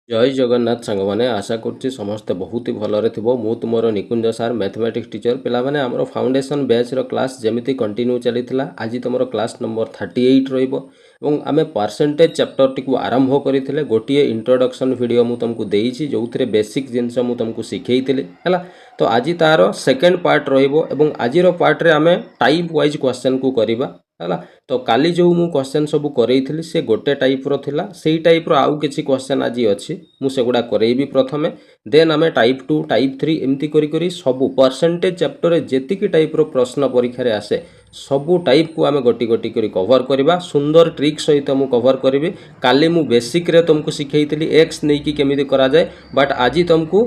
जय जगन्नाथ सांग मैंने आशा करुच्ची समस्ते बहुत ही भलरे थिबो। मु तुमरो निकुंज सार मैथमेटिक्स टीचर पिला माने हमरो फाउंडेशन बैच रो क्लास जेमिति कंटिन्यू चलीथिला आज तुमरो क्लास नंबर 38 रहिबो एवं आमे परसेंटेज चैप्टर टिकु आरंभ करिथिले। गोटिए इंट्रोडक्शन वीडियो मु तुमको देइछि जोउथिरे बेसिक जिंस मु तुमको सिखेइथिले हला। तो आज तार सेकंड पार्ट रहिबो एवं आजिरो पार्ट रे आमे टाइप वाइज क्वेश्चन को करिबा हला। तो काली जो मु क्वेश्चन सब करैथिली से गोटे टाइप रो थिला सेही टाइप रो आउ किछि क्वेश्चन आज अछि मु सेगुडा करैबी प्रथमे देन आमे टाइप 2 टाइप 3 एमती करी करी सब परसेंटेज चैप्टर रे जेतिकी टाइप रो प्रश्न परीक्षा रे आसे सबु टाइप को आमे गोटी गोटी करी कवर करबा। सुंदर ट्रिक सहित मु कवर करिवि। काली मु बेसिक रे तुमको सिखेइथिली एक्स नै कि केमिति करा जाय बट आज तुमको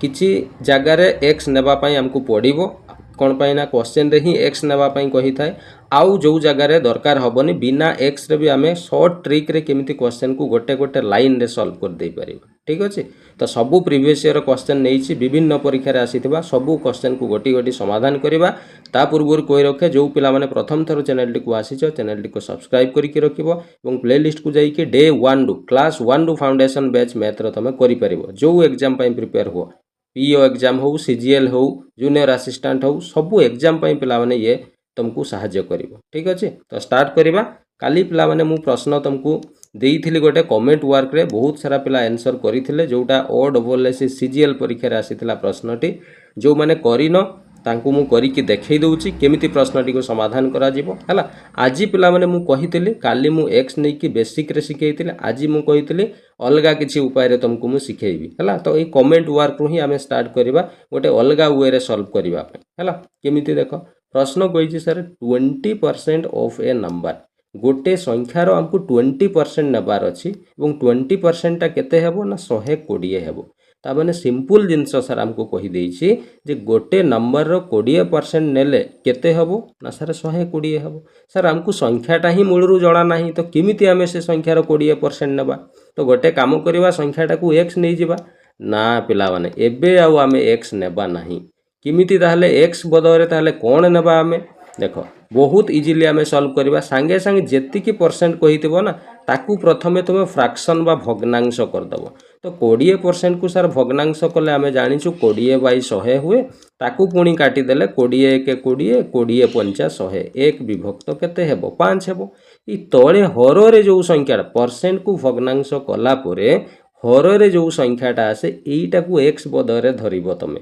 किछि जगह रे एक्स नेबा पई हमको पडिबो कौन पाई ना क्वेश्चन रे ही एक्स नेबा पई कहि थाए आउ जो जगह रे दरकार हबनी बिना एक्स रे भी आमे शॉर्ट ट्रिक रे केमिति क्वेश्चन को गोटे गोटे लाइन रे सॉल्व कर दे परिबा। ठीक अछि तो सबु प्रीवियस ईयर क्वेश्चन नैछि विभिन्न परीक्षा रे आसीथिबा सबु क्वेश्चन को गोटी गोटी समाधान करिबा। ता पूर्व कोई रखे जो पिला माने प्रथम थरो चैनल टी को आसीछ चैनल टी को सब्सक्राइब करिके रखिबो एवं प्लेलिस्ट को जाई के डे 1 डू क्लास 1 डू फाउंडेशन बैच मैथ रो तमे करि परिबो। जो एग्जाम पई प्रिपेयर हो पीओ एग्जाम हो सीजीएल हो जूनियर असिस्टेंट हो सबु एग्जाम पई पिला माने ये तुमको साहाय्य करिवो। ठीक अछि तो स्टार्ट करिबा। काली पिला माने मु प्रश्न तुमको देइथिली गोटे कमेंट वर्क रे बहुत सारा पिला आंसर करिथिले जोटा ओ डबल एस सीजीएल परीक्षा रे आसीथिला प्रश्नटी जो माने करिनो तांकु मु करी कि देखै दउची केमिति प्रश्नटी को समाधान करा जिवो हला। आज पिला माने मु कहिथिली काली मु एक्स नै कि बेसिक रे सिखेइथिले आज मु कहिथिली अलगा किछि उपाय रे तुमको मु सिखेइबी हला। तो ए कमेंट वर्क रो ही आमे स्टार्ट करिबा गोटे अलगा वे रे सॉल्व करिबा हला। केमिति देखो प्रश्न कहिछि सर 20% ऑफ ए नंबर गोटे संख्यार हमको 20% नेबार अच्छी और 20% टा केते हेबो ना 120 हेबो। ता माने सिंपल जिंस सर हमको कहि देइछि जे गोटे नंबर रो 20% नेले केते हेबो ना सर 120 हेबो। सर हमको संख्याटा ही मूलरू जणा नाही तो किमिति हमें से संख्यार 20% नेबा। तो गोटे काम करिबा संख्याटा को x नै जिबा ना पिला माने एबे आउ हमें x नेबा नाही किमिति ताहले x बदले ताहले कोन नेबा हमें देखो बहुत इजीली आमे सॉल्व करिबा। सांगे सांगे जेतिकी परसेंट कहितबो ना ताकू प्रथमे तुमे फ्रैक्शन बा भग्नांश कर दबो। तो 20% को सर भग्नांश कले आमे जानिछु 20/100 हुए ताकू पुणी काटी देले 20 के 20 20 पंचा 100 1 विभक्त केते हेबो 5 हेबो। ई तळे हर रे जो संख्याटा परसेंट को भग्नांश कला परे हर रे जो संख्याटा आसे एईटा को x बदले धरिबो तमे।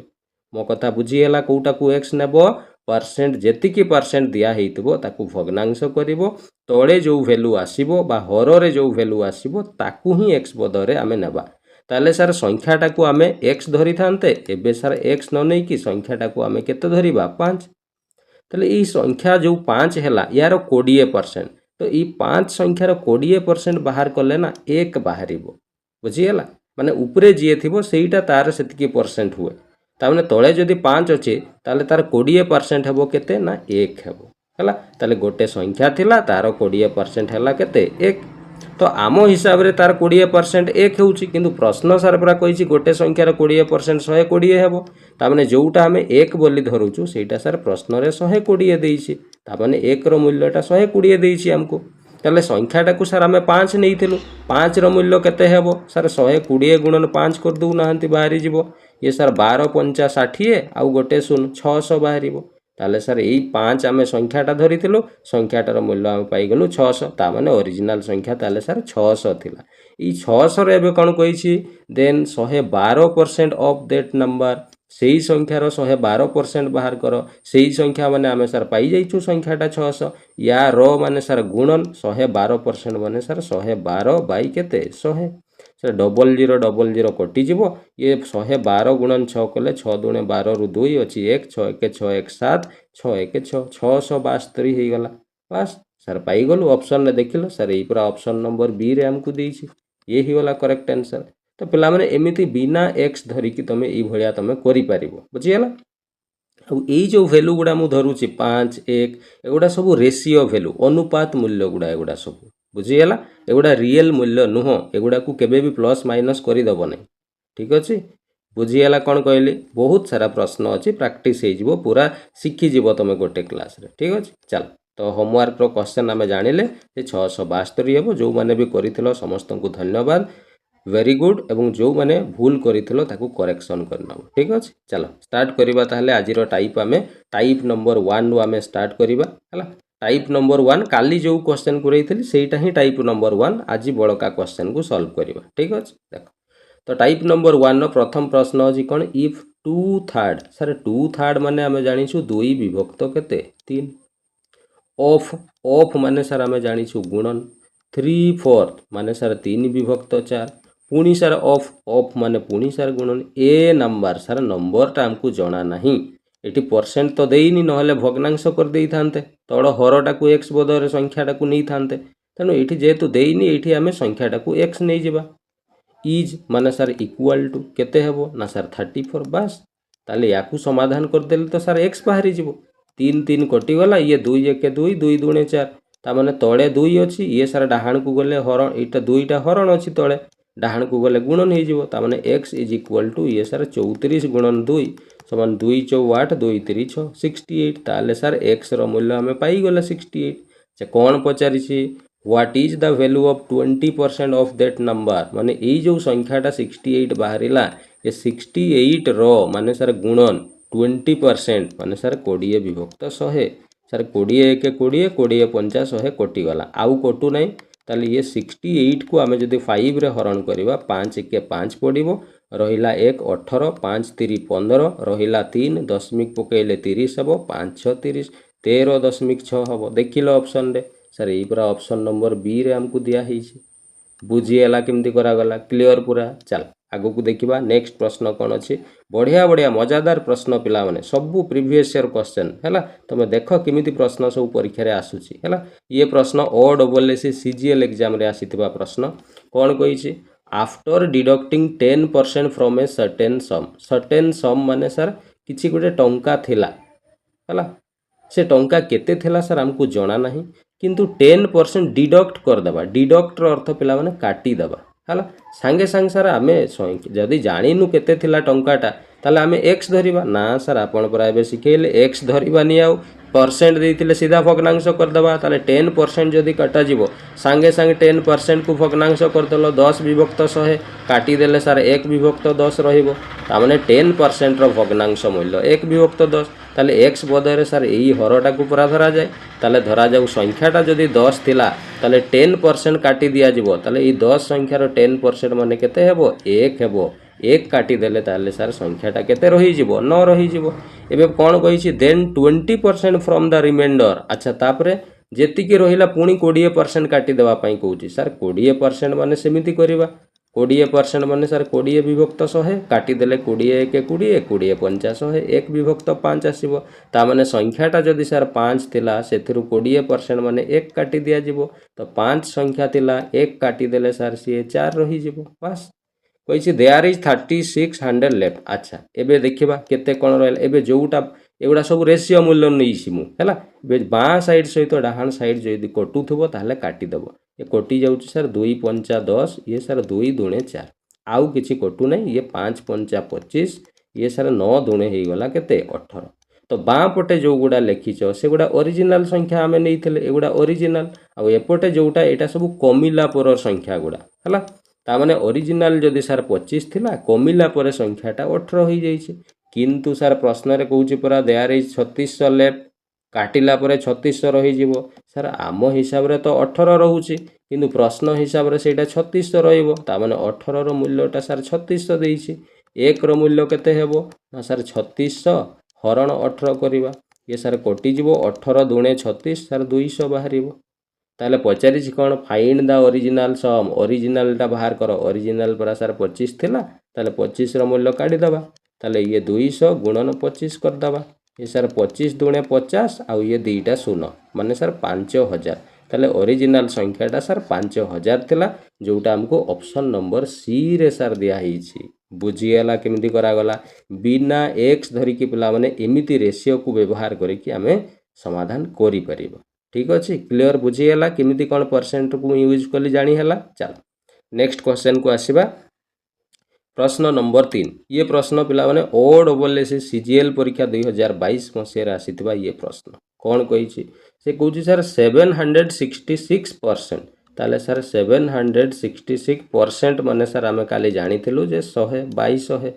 मो कथा बुझीगला कोटा को x नेबो परसेंट जेतिकी परसेंट दिया हेइतबो ताकू भग्नांश करिवो तळे जो वैल्यू आसीबो बा हर रे जो वैल्यू आसीबो ताकू ही x बदले आमे नेबा। ताले सर संख्याटा को आमे x धरि थानते एबे सर x न नै कि संख्याटा को आमे केते धरिबा 5। ताले ई संख्या जो 5 हैला यार 20% तो ई 5 संख्यार 20% बाहर कले ना 1 बाहरिबो बुझीगला माने ऊपरे जे थिबो सेईटा तार सेतिकी परसेंट हुए तामने तळे जदि 5 अछि ताले तार 20% हेबो केते ना 1 हेबो हला। ताले गोटे संख्या थिला तार 20% हैला केते 1 तो आमो हिसाब रे तार 20% 1 होउची किंतु प्रश्न सर परा कहिची गोटे संख्यार 20% 120 हेबो तामने जोउटा हमें 1 बोली धरुचु सेटा सर प्रश्न रे 120 देइची तामने 1 रो मूल्यटा 120 देइची हमको। ताले संख्याटा को सर हमें 5 नैथिलु 5 रो मूल्य केते हेबो सर 120 गुणन 5 कर दउ नाहंती बाहरी जिवो ये सर 12 पंचा 60 आउ गोटे शून्य 600 बाहरिबो। ताले सर यही 5 आमे संख्याटा धरिथिलु संख्याटार मूल्य आमे पाई गलु 600 ता माने ओरिजिनल संख्या ताले सर 600 थिला। ई 600 रे एबे कोन कहिछि देन 112% ऑफ दैट नंबर सेही संख्यार 112% बाहर करो सेही संख्या माने आमे सर पाई जाइछु संख्याटा 600 या रो माने सर गुणन 112% माने सर 112 बाई केते 100 सर डबल जीरो कटि जीवो ये 112 गुणन 6 कले 6 दुणे 12 रु 2 अछि 1 6 1 6 1 7 6 1 6 672 हे गला बस सर पाई गलु ऑप्शन रे देखिलो सर एई पूरा ऑप्शन नंबर बी रे हमकु देइछि ये ही वाला करेक्ट आंसर। तो पिला माने एमिति बिना x धरि कि तमे ई भलिया तमे करि परिबो बुझियला। अब एई जो वैल्यू गुडा मु धरुछि 5 1 एगुडा सब रेशियो वैल्यू अनुपात मूल्य गुडा एगुडा सब बुझीगला एगुडा रियल मूल्य नुह एगुडा को केबे भी प्लस माइनस करि दबो नै। ठीक अछि बुझीगला कोन कहली बहुत सारा प्रश्न अछि प्रैक्टिस हे जिवो पूरा सिखि जिवो तमे गोटे क्लास रे। ठीक अछि चल तो होमवर्क रो क्वेश्चन हमें जानिले जे 672 हेबो जो माने भी करिथिलो समस्त को धन्यवाद। वेरी गुड एवं जो मैंने भूल करिथिलो ताकू करेक्शन करनब ठीक अछि चलो स्टार्ट करिबा ताहले आजिरो टाइप आमे टाइप नंबर 1 रु आमे स्टार्ट करिबा हला टाइप नंबर 1 काली जो क्वेश्चन करैथिली सेटा ही टाइप नंबर 1 आज बड़का क्वेश्चन को सॉल्व करिबा ठीक अछि देखो तो टाइप नंबर 1 रो प्रथम प्रश्न अछि कोन इफ 2/3 सर 2/3 माने आमे जानिछु 2 विभक्त केते 3 ऑफ माने सर आमे जानिछु गुणन 3/4 माने सर 3 विभक्त 4 पुणी सर ऑफ माने पुणी सर गुणन ए नंबर सर नंबर टा हमको जणा नहीं एटी परसेंट तो देइनी नहले भग्नांश कर देई थांते तळ हरटा को x बदले संख्याटा को नहीं थांते तेनो एटी जेतु देइनी एटी आमे संख्याटा को x नहीं जिबा इज माने सर इक्वल टू केते हेबो ना सर 34 बस ताले याकू समाधान कर देले तो सर x बाहरी जिवो 3 3 कटि गला ये 2 1 2 2 2 4 ता माने तळे 2 अछि ये सर डाहाण को गले हरण एटा 2टा हरण अछि तळे डाहाण को गले गुणन हे जिवो ता माने x इज इक्वल टू ये सर 34 गुणन 2 समान 2 4 8 2 3 6 68 ताले सर x रो मूल्य हमें पाई गला 68 से कोन पचारि छी what is the value of 20% of that number माने ए जो संख्याटा 68 बाहरिला ये 68 रो माने सर गुणन 20% माने सर 20 विभक्त 100 सर 20 1 20 20 50 100 कटि गला आउ कटु नै ताले ये 68 को आमे जदि 5 रे हरण करिबा 5 1 5 पडिबो रहिला 1 18 5 3 15 रहिला 3 दशमिक पकेले 30 हबो 5 6 30 13.6 हबो देखिलो ऑप्शन रे सर यही पूरा ऑप्शन नंबर बी रे हमको दिया है बुझीगला केमती करागला क्लियर पूरा चल आगो को देखिबा नेक्स्ट प्रश्न कौन अच्छी बढ़िया बढ़िया मजादार प्रश्न पिला माने सबू प्रीवियस ईयर क्वेश्चन हैला तुम देख केमिति प्रश्न सब परीक्षा रे आसुची हैला ये प्रश्न ओ डबल एस सीजीएल एग्जाम रे आसीथिबा प्रश्न कौन कहिछि after deducting 10% from a certain sum माने सर किछि गोटे टंका थिला हैला से टंका केते थिला सर हमको जणा नहीं किंतु 10% डिडक्ट करदेबा डिडक्ट अर्थ पिला माने काटी देबा हला सांगे सांग सर आमे जदि जानिनु केते थिला टंकाटा ताले आमे x धरिबा ना सर आपण पर एबे सिखेले x धरिबा नि आउ परसेंट देइतिले सीधा भग्नांश करदेबा ताले 10% जदि कटा जिवो सांगे सांगे 10% को भग्नांश करदेलो 10 विभक्त 100 काटी देले सर 1 विभक्त 10 रहिबो ता माने 10% रो भग्नांश मूल्य 1 विभक्त 10 ताले x बदले सर एई हरटा को पूरा धरा जाए ताले धरा जाऊ संख्याटा जदि 10 थिला ताले 10% काटी दिया जिवो ताले ई 10 संख्यार 10% माने केते हेबो 1 हेबो 1 काटी देले ताले सर संख्याटा केते रही जिवो 9 रही जिवो एबे कोन कहिछि देन 20% फ्रॉम द रिमाइंडर अच्छा तापरे जेति कि रहिला पुणी 20% काटी देबा पई कहउछि सर 20% माने सेमिति करिबा 20% माने सर 20 विभक्त 100 काटी देले 20 1 20 20 50 100 1 विभक्त 5 आसीबो ता माने संख्याटा जदि सर 5 थिला सेथिरु 20% माने 1 काटी दिया जिवो तो 5 संख्या थिला 1 काटी देले सर सी 4 रही जिवो बस कहिछि देयर इज 3600 लेफ्ट अच्छा एबे देखिबा केते कोन रहल एबे जोउटा एगुडा सब रेशियो मूल्य नैछि मु हैला एबे बाँ साइड सहित डाहाण साइड जदि कटुथबो ताहले काटी देबो ये कटि जाउछि सर 2 5 10 ये सर 2 2 4 आउ किछि कटु नै ये 5 5 25 ये सर 9 2 हे गला केते 18 तो बाँ पटे जो गुडा लेखिछ से गुडा ओरिजिनल संख्या आमे नैथिले एगुडा ओरिजिनल आ एपटे जोटा एटा सब कमिला पर संख्या गुडा हैला ता माने ओरिजिनल जदि सर 25 थिला कमिला पर संख्याटा 18 होई जाइछि किंतु सर प्रश्न रे कहउछि परा देयर इज 3600 लेफ्ट काटिला परे 3600 रही जिवो सर आम हिसाब रे तो 18 रहउछि किंतु प्रश्न हिसाब रे सेटा 3600 रहइबो ता माने 18 रो मूल्यटा सर 3600 देइछि 1 रो मूल्य केते हेबो ना सर 3600 हरण 18 करिबा ये सर कटि जिवो 18 2 36 सर 200 बाहरिबो ताले पचारि कौन फाइंड द ओरिजिनल सम ओरिजिनलटा बाहर कर ओरिजिनल परा सर 25 थिला ताले 25 रो मूल्य काढी दबा ताले ये 200 गुणन 25 कर दबा ये सर 25 दुणे 50 आउ ये दुईटा शून्य माने सर 5000 ताले ओरिजिनल संख्याटा सर 5000 थिला जोटा हमको ऑप्शन नंबर सी रे सर दिया हिछि बुझीगला केमिति करा गला बिना x धरि कि पिला माने एमिति रेशियो को व्यवहार करि कि हमें समाधान करि परिबो ठीक अच्छे क्लियर बुझीगला केमिति कौन परसेंट को यूज कली जानी हैला चल नेक्स्ट क्वेश्चन को आसीबा प्रश्न नंबर 3 ये प्रश्न पिला माने ओ डबल एस सीजीएल परीक्षा 2022 मसिया आसीथिबा ये प्रश्न कौन कहिछि से कहउछि सर 766% ताले सर 766% माने सर आम काली जानी जे 100 बाई 100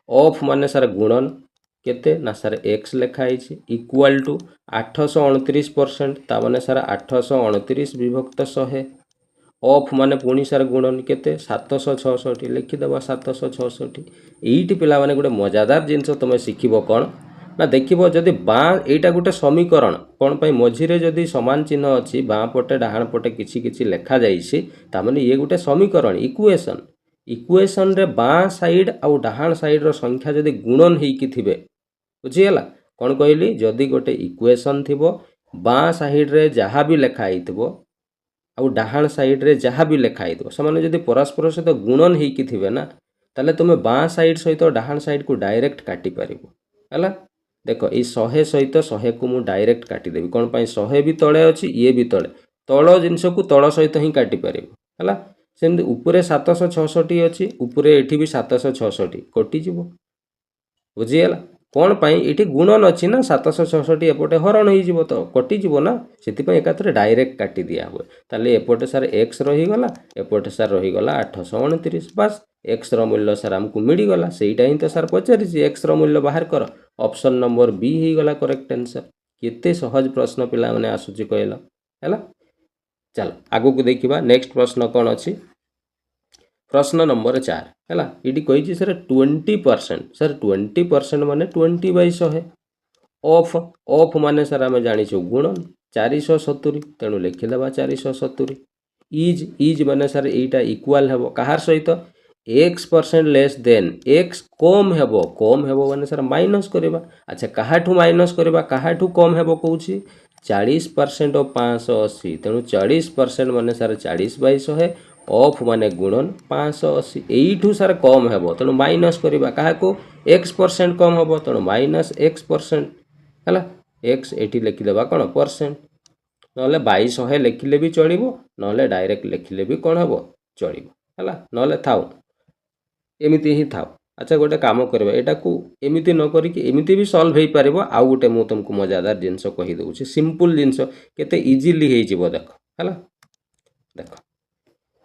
ऑफ माने सर गुणन केते ना सर एक्स लिखाई इक्वाल टू 829% ता माने सर 829 विभक्त 100 ऑफ माने पुणी सर गुणन केते 766 लिखिदेवा 766 एइटी पिला माने गोटे मजादार जिनस तुम शिखिबो कौन ना देखिबो जदि बाँ एटा गोटे समीकरण कौन पाई मझिरे जदि समान चिन्ह अच्छी बाँ पटे डाहाण पटे किछि किछि लेखा जाइछि ता माने ये गोटे समीकरण इक्वेशन इक्वेशन रे बाँ साइड आउ डाहाण साइड रो संख्या जदि गुणन हेइकी थिबे बुझीगला कौन कहली जदि गोटे इक्वेशन थिबो बाँ साइड रे जहाँ भी लेखा हेइथिबो आउ डाहाण साइड रे जहाँ भी लेखा हेइथिबो समान जदि परस्पर सहित गुणन हेइकी थिबे ना ताले तुमे बाँ साइड सहित डाहाण साइड को डायरेक्ट काटी पारिबो हला देख ये 100 सहित 100 को मुझे डायरेक्ट काटिदेवी कौन पाई 100 भी तले अच्छी ये भी तले तल जिनस को तल सहित ही काटी पार है सेमती उपरे 766 अच्छी उपरे एठी भी 766 कटिଯିव बुझीगला कौन पाई ये गुणन अच्छी ना 766 एपटे हरण हो तो कटिଯିव ना से एकाथरे डायरेक्ट काटी दिया हुए ताले एपटे सार एक्स रहीगला एपटे सार रहीगला 829 बस एक्स मूल्य सार आमको मिलगला सेटा ही तो सार पचारि एक्स मूल्य बाहर कर ऑप्शन नंबर बी ही गला करेक्ट आंसर केते सहज प्रश्न पिला माने आसुची कहला हैला चल आगु को देखिबा नेक्स्ट प्रश्न कौन अच्छी प्रश्न नंबर 4 हैला इडी कहिछि सर 20% सर 20% माने 20/100 ऑफ ऑफ माने सर आमे जानिछु गुणन 470 तेणु लिखिदेबा 470 इज माने सर एटा इक्वल हेबो कहार सहित x% लेस देन x कम हेबो माने सर माइनस करबा अच्छा काहाठू माइनस करबा काहाठू कम हेबो कहूछि 40% ऑफ 580 तेणु 40% माने सर 40/100 ऑफ माने गुणन 580 एइठू सर कम हेबो तेणु माइनस करबा काहाको x% कम हेबो तेणु माइनस x% हला x एठी लिखि देबा कोन परसेंट नले 2200 लिखिले भी चलिबो नले डायरेक्ट लिखिले भी कोन हेबो चलिबो हला नले थाउ एमिति ही थाउ अच्छा गोटे काम करबा एटा को एमिति न करी कि एमिति भी सॉल्व हेई पारिबो आउ गोटे मु तुमको मजादार जिंस कहि दउछि सिंपल जिंस केते इजीली हेई जिवो देखो हला देखो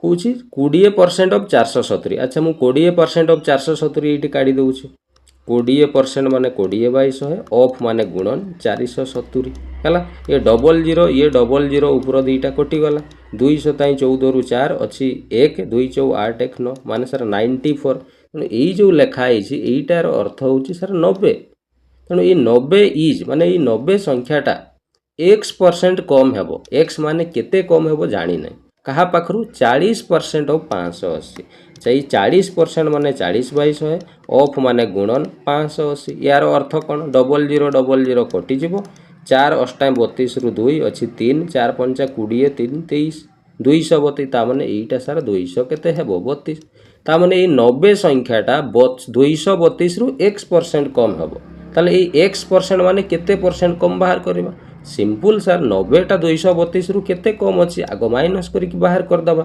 कौची 20% ऑफ 470 अच्छा मु 20% ऑफ 470 एटी काढी दउछि 20% माने 20/100 ऑफ माने गुणन 470 हला ये डबल जीरो ऊपर दुईटा कटि गला 200 ताई 14 रु 4 अछि 1 2 4 8 1 9 माने सर 94 तेणु यही जो लेखा यहीटार अर्थ हूँ सर 90 तेणु ये 90 इज माने ये 90 संख्याटा x% कम हेबो x माने केते कम हेबो जानी नहीं कहा पाखरु 40% ऑफ 580 सही 40% माने 40/100 ऑफ माने गुणन 580 यार अर्थ कौन डबल जीरो कटि जीवो 4 अष्टाएं 32 रु 2 अच्छी 3 4 5 20 3 23 232 तामाने एटा सार 200 केते हेबो 32 तामाने ये 90 संख्याटा 232 रु x% कम हेबो ताले ये x% माने केते परसेंट कम बाहर करबा सिंपल सर 90 टा 232 रु केते कम अछि आगो माइनस करिक बाहर कर दबा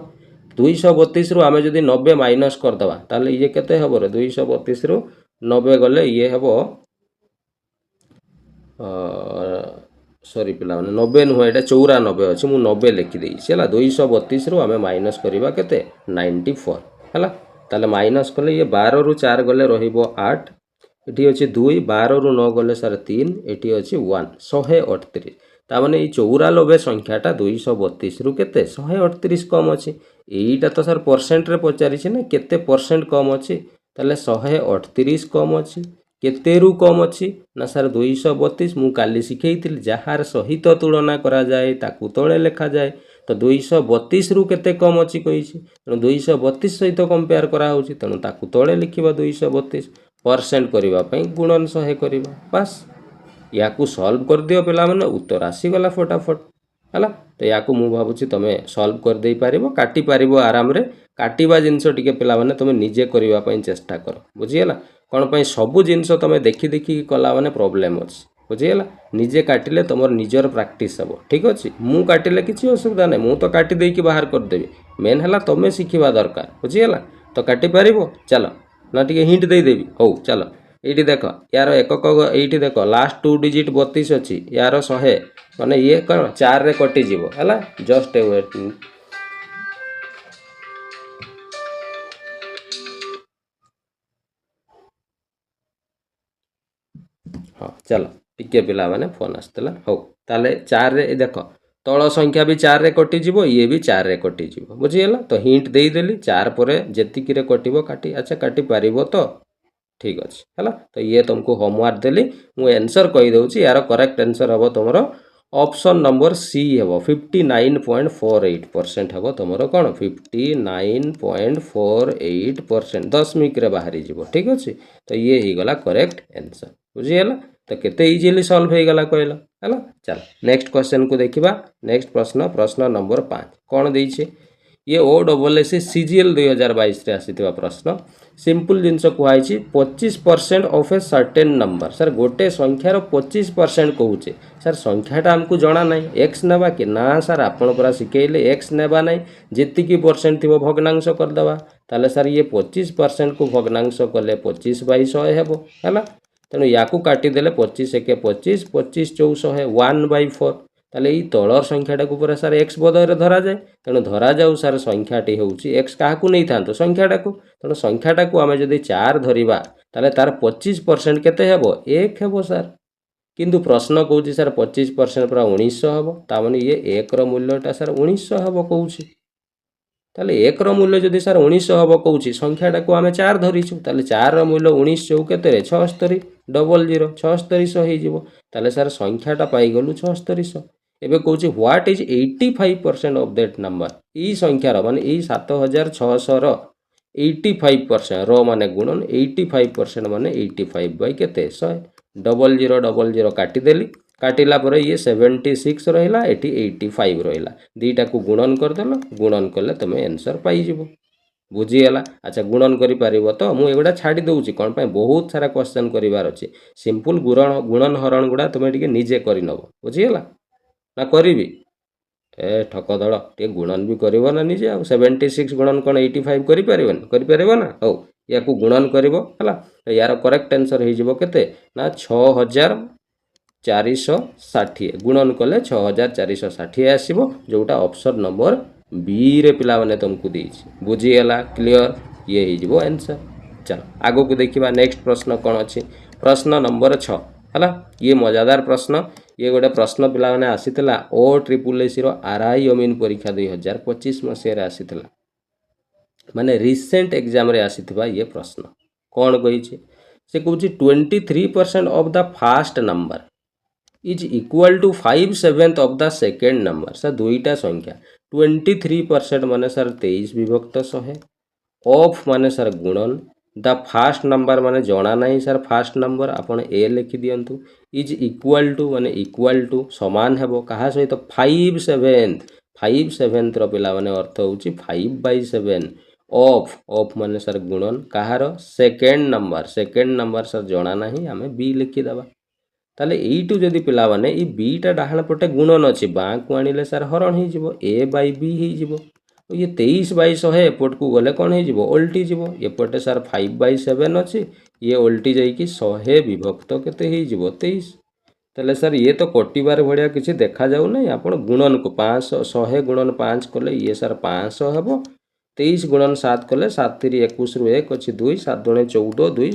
232 रु आमे जदी 90 माइनस कर दबा ताले ये केते हेबो रे 232 रु 90 गले ये हेबो सॉरी पिला माने 90 नुह एटा 94 अछि मु 90 लिखि देई छला 232 रु आमे माइनस करिबा केते 94 हला ताले माइनस कले ये 12 रु 4 गले रहिबो 8 एटी अछि 2 12 रु 9 गले सर 3 एटी अछि 1 138 ता माने ई 94 संख्याटा 232 रु केते 138 कम अछि एईटा तो सर परसेंट रे पचारि छी ना केते परसेंट कम अछि ताले 138 कम अछि केते रु कम अछि ना सर 232 मु काली सिखेइतिल जहार सहित तुलना करा जाए ताकू तळे लेखा जाए तो 232 रु केते कम अछि कहिछि त 232 सहित कंपेयर करा होछि तनु ताकू तळे लिखिबा 232 परसेंट करिबा पई गुणन 100 करिबा बस याकू सॉल्व कर दियो पिला माने उत्तर आसी गला फटाफट हला तो याकू मु भाबुछि तमे सॉल्व कर देई पारिबो काटी पारिबो आराम रे काटिबा जिंस टिके पिला माने तमे निजे करिबा पई चेष्टा करो बुझियला कोन पई सब जिंस तमे देखि देखि कला माने प्रॉब्लम अछि बुझियला निजे काटिले तमर निजर प्रैक्टिस हबो ठीक अछि मु काटिले किछि असुविधा नै मु तो काटी देई कि बाहर कर देबी मेन हला तमे सिखिबा दरकार बुझियला तो काटी पारिबो चलो ना टिके हिंट देई देबी हो चलो एठी देखो यार एकक एठी देखो लास्ट 2 डिजिट 32 अछि यार 100 माने ये कोन 4 रे कटि जीवो हला जस्ट वेट हाँ चलो टिके पिला माने फोन आसला हो ताले 4 रे देख तल संख्या भी 4 रे कटिଯିବ ये भी 4 रे कटिଯିବ बुझीगला तो हिंट देदेली 4 पर जेतिकी रे कटिबो काटी अच्छा काटी पारिबो तो ठीक अच्छे है तो ये तुमको होमवर्क देली मु आंसर कही दूची यार करेक्ट आंसर हम तुम ऑप्शन नंबर सी हम 59.48% हम तुम कौन 59.48% दशमिक रे बाहरी जीव ठीक अच्छे तो ये ही गला करेक्ट आंसर बुझीगला तो केते इजीली सॉल्व हो गला कहला है चल नेक्स्ट क्वेश्चन को देखिबा नेक्स्ट प्रश्न नंबर 5 कौन देइछे ये OSSC CGL 2022 रे आसीथिबा प्रश्न सिंपल जिनस कहई 25% of a certain number sir गोटे संख्यार 25% कहूचे सर संख्याटा आमको जना ना एक्स नेबा कि ना सर आपण पूरा शिखेले एक्स नेबा ना जी परसेंट थी भग्नांश करदेवा ताले सर ये 25% को भग्नांश कले 25/100 हेबो हैला तेणु या काटिदेले 25 एके 25 25 चौशहे 1/4 ताले ये तलर संख्याटा को पूरा सर एक्स बदल धरा जाए तेणु धरा जाऊ सर संख्याटी होउची एक्स क्या नहीं था संख्याटा को तेणु संख्याटा को आम जदि 4 धरिबा ताले तार 25% केते हेबो 1 हेबो सर किंतु प्रश्न कहूँ सर 25% पूरा 1900 हेबो तामाने ये 1 रो मूल्यटा सर 1900 हेबो कहूची ताले 1 रो मूल्य जदि सर 1900 हेबो कहूची संख्याटा को आम 4 धरिछु ताले 4 रो मूल्य 19 चौ केते रे 76 डबल 0 7600 हे जीवो ताले सर संख्याटा पाई गलु 7600 एबे कहूची what is 85% of that number ई संख्यार माने ई 7600 रो 85% रो माने गुणन 85% माने 85 बाई केते 100 डबल 0 काटी देली काटिला पर ये 76 रहिला एटी 85 रहिला दीटा को गुणन कर देलो गुणन कले तमे आंसर पाई जिवो बुझीगला अच्छा गुणन करि पारिबो तो मु एगुडा छाडी दउची कोन पय बहुत सारा क्वेश्चन करिवार अछि सिंपल गुणन हरण गुडा तमे टिके निजे करि नबो बुझीगला ना करिवि ए ठक दड़ टे गुणन भी करिवो ना निजे आ 76 गुणन कोन 85 करि परिबो ना हो या को गुणन करिवो हला यार करेक्ट आंसर हे जिवो केते ना 6460 गुणन कले 6460 आसीबो जोटा ऑप्शन नंबर बी रे पिला माने तुमको देछि बुझीगला क्लियर ये ही जिवो आंसर चल आगो को देखिबा नेक्स्ट प्रश्न कोन अछि प्रश्न नंबर 6 हला ये मजादार प्रश्न ये गोटे प्रश्न पिला माने आसीतला OSSC रो RI अमीन परीक्षा 2025 मसिया रे आसीतला माने रिसेंट एग्जाम रे आसीतबा ये प्रश्न कोन कहि छै से कहूची 23% of the first number is equal to 5/7 of the second number sir दुईटा संख्या 23% माने सर 23 विभक्त 100 ऑफ माने सर गुणन द फास्ट नंबर माने जना नहीं सर फास्ट नंबर आपण ए लिखि दियंतु इज इक्वल टू माने इक्वल टू समान हेबो कहा सहित 5/7 रो पिला माने अर्थ होची 5/7 ऑफ माने सर गुणन कहार सेकेंड नंबर सर जना नहीं आमे बी लिखि दबा ताले एइटू जदि पिला माने ई बीटा डाहण पटे गुणन अछि बाँ को आनिले सर हरण हे जिवो a बाई b हे जिवो ये 23/100 एपट को गले कौन हो ओल्टी जीवो एपटे सर 5/7 अच्छी ये ओल्टी जाइए 100 विभक्त केते हो 23 तेले सर ये तो कटिबार भाया किसी देखा जाऊ ना आप गुणन को 500 100 गुणन 5 कले ये सर 500 हे 23 गुणन 7 कले 7 3 21 रु 1 अच्छी 2 7 2 14 2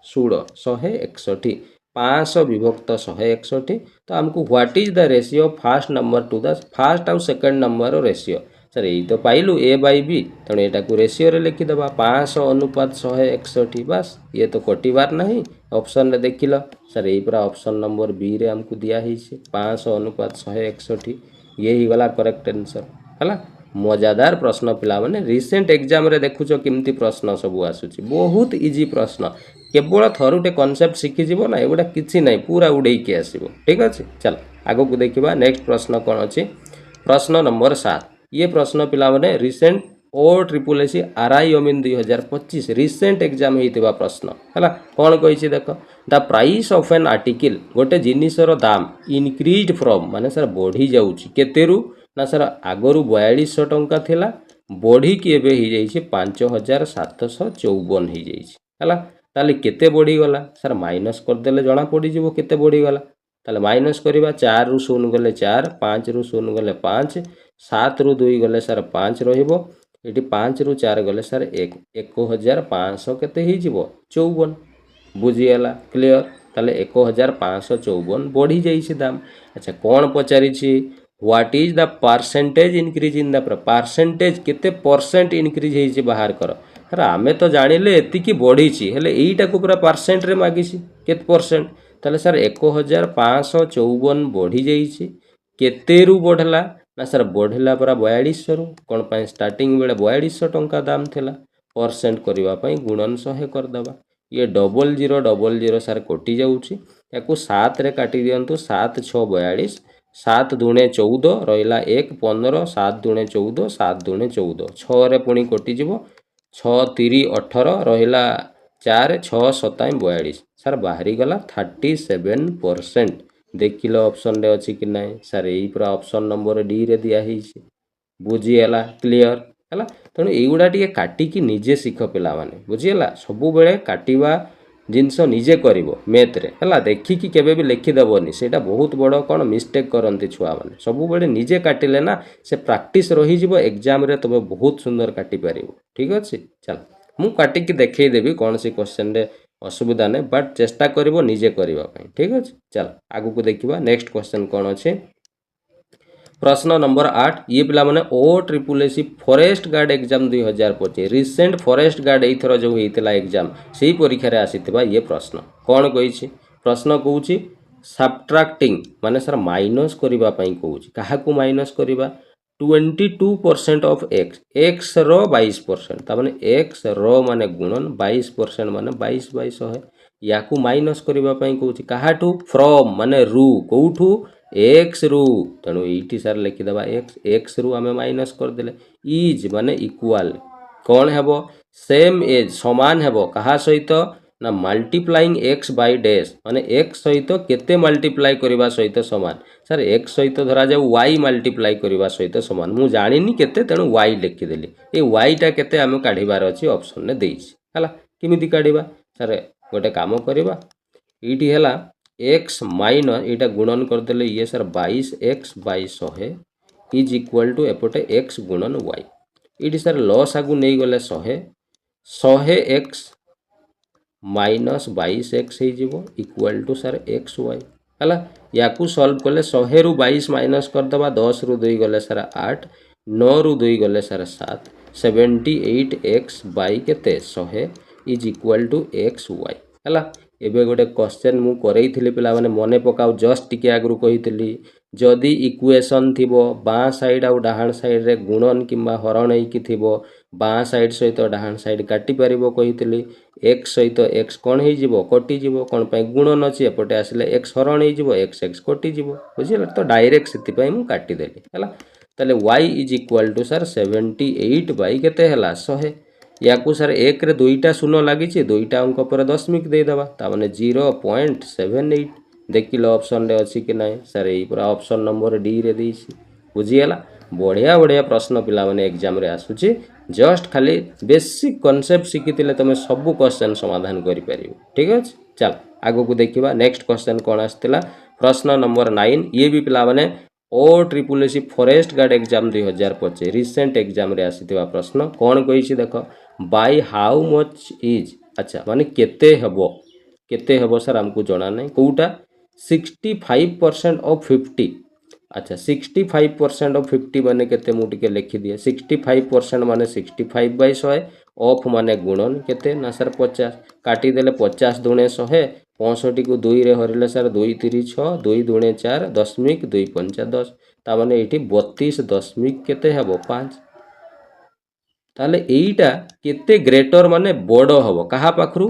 16 161 500 विभक्त 161 तो आमको what is the ratio first number two the first आउ सेकंड नंबर रेशियो सर यही तो पाइलु a बाई बी तेणु यहाँ को रेशियो रे लिखिदेवा 500 अनुपात 161 बस ये तो कटिबार नहीं ऑप्शन रे देखिल सर यही पूरा ऑप्शन नंबर बी रे हमको दिया है 500 अनुपात 161 ये ही गला करेक्ट आंसर है मजादार प्रश्न पिला माने रिसेंट एग्जाम रे देखुछ केमती प्रश्न सब आसुची बहुत इजी प्रश्न केवल थरुटे कॉन्सेप्ट शिखी जीवो ना एगुडा किछि नहीं पूरा उड़े के आसीबो ठीक अछि चल आगो को देखिबा नेक्स्ट प्रश्न कोन अछि प्रश्न नंबर 7 ये प्रश्न पिला माने रिसेंट OSSC RI अमीन 2025 रिसेंट एग्जाम होइतिबा प्रश्न हला कोन कहिछि देखो the price of an article गोटे जिनिसर दाम इनक्रीज्ड फ्रॉम माने सर बढ़ी जाउछि केतेरु ना सर आगरु 4200 टंका थिला बढ़ी कि एबे ही जाइछि 5754 ही जाइछि हला ताले केते बढ़ी गला सर माइनस कर देले जणा पड़ी जिवो केते बढ़ी गला ताले माइनस करिबा 4 रु 0 गले 4 5 रु 0 गले 5 7 रु 2 गले सर 5 रहिबो एटी 5 रु 4 गले सर 1500 केते ही जिवो 54 बुझिएला क्लियर ताले 1554 बढ़ी जाइए दाम। अच्छा कौन पचारि what is the percentage increase in the percentage केते परसेंट इनक्रीज होइए बाहर कर। अरे आमे तो जानिले एतिकी बढ़ी हेले एईटा को पूरा परसेंट रे मागिसी केते परसेंट ताले सर 1554 बढ़ी जाइए केते रु बढ़ला ना सर बढ़ला पूरा 4200 रु कौन पाई स्टार्टिंग बेले 4200 टंका दाम थिला परसेंट करबा पई गुणन 100 कर दबा ये 0000 सर कटि जाउची याकू 7 रे काटी दियंतु 7 6 42 7 दूणे 14 रहिला 1 15 7 दूणे 14 7 दूणे 14 6 रे पुणी कटि जिवो 6 3 18 रहिला 4 6 7 42 सर बाहरी गला 37%। देखिल ऑप्शन रे अछि कि नाही सर एई पूरा ऑप्शन नंबर डी रे दिया हिची बुझीगला क्लियर है तेणु युवा टे काटिकी निजे शिख पिला माने बुझीगला सबु बेले काटिबा जिनस निजे करिवो मैथ रे है देखिकी केबे भी लिखिदेवनी सेटा बहुत बड़ कौन मिस्टेक करती छुआ मैंने सबु बेले निजे काटिले ना से प्रैक्टिस रही जीवो एग्जाम रे तबे बहुत सुंदर काटि पारिबो ठीक अछि। चल मु काटिकी देखै देबी कौन सी क्वेश्चन रे असुविधा नहीं बट चेष्टा करिवो निजे करिवा पई ठीक अछि। चल आगु को देखिबा नेक्स्ट क्वेश्चन कौन अछि प्रश्न नंबर 8 ये पिला माने OSSC forest guard exam 2025 recent forest guard एथर जो होइतिला एग्जाम सेही परीक्षा रे आसीतिबा ये प्रश्न कौन कहिछि प्रश्न कहूछि सब्ट्रैक्टिंग माने सर माइनस करिबा पई कहूछि काहाकू माइनस करिबा 22% ऑफ x x रो 22% ता माने x रो माने गुणन 22% माने 22/100 याकू माइनस करिबा पई कहूछि काहाठू फ्रॉम माने रु कोठू एक्स रु तेणु ये सार लिखिदेवा एक्स रु आम माइनस करदे इज माने इक्वाल कौन हेबो सेम एज समान हेबो कहा सहित ना मल्टीप्लाइंग एक्स बाय डैश माने एक्स सहित केते मल्टीप्लाई करबा सहित समान सर एक्स सहित धरा जाऊ वाई मल्टीप्लाई करबा सहित समान मु जानिनी केते तेणु वाई लिखिदेली ए वाई टा केते आम काढिबार अछि ऑप्शन ने देइछि हला किमिति काढिबा सर गोटे काम करबा इटी हला एक्स माइनस यहाँ गुणन करदे ये sir 22x/100 is equal to एपटे x गुणन y ये सर लॉस आगु नहीं गले 100x minus 22x equal to sir xy है या सॉल्व कले 100 रु 22 माइनस करदे 10 रु 2 गले सर 8 9 रु 2 गले सर 7 78x बाई केते 100 इज इक्वाल टू xy है एबे गोटे क्वेश्चन मु करैथिली पिला माने मने पकाउ जस्ट टिके आगरु कहितली जदि इक्वेशन थिबो बाँ साइड आउ डाहाण साइड रे गुणन किंबा हरण हेकी थिबो बाँ साइड सहित डाहाण साइड काटि परिबो कहितली x सहित x कोन हे जिवो कटि जिवो कोन पय गुणन अछि एपटे आसिले x हरण हे जिवो x कटि जिवो बुझिला तो डायरेक्ट सेति पय मु काटि देली हला तले y is equal to sir 78 by केते हला 100 याकू सर एक रे दुईटा शून्य लगी दुईटा अंक पर दशमिक देदेबा ताने 0.78 देखिल ऑप्शन रे अच्छी कि ना सर यही पूरा ऑप्शन नंबर डी रे देइछि बुझीगला बढ़िया बढ़िया प्रश्न पिला माने एग्जाम रे आसुची जस्ट खाली बेसिक कॉन्सेप्ट शिखितिले तमे सब क्वेश्चन समाधान करि परिबो ठीक अछि। चल आगो को देखिबा नेक्स्ट क्वेश्चन कोन आस्तिला प्रश्न नंबर 9 ये भी पिला माने OSSC forest guard exam 2025 recent exam रे आसीथिबा प्रश्न कोन कहिछि देखो बाय हाउ मच इज अच्छा माने केते हेबो सर हमको जाना नहीं कोटा 65% ऑफ 50 अच्छा 65% ऑफ 50 माने केते मु टिके लिखि दिए 65% माने 65/100 ऑफ माने गुणन केते ना सर 50 काटी देले 50 दुणे 100 65 को 2 रे हरिले सर 2 3 6 2 दुणे 4 दशमिक 2 5 10 ता माने एठी 32 दशमिक केते हेबो 5 ताले एईटा केते ग्रेटर माने बड़ो हबो कहा पाखरु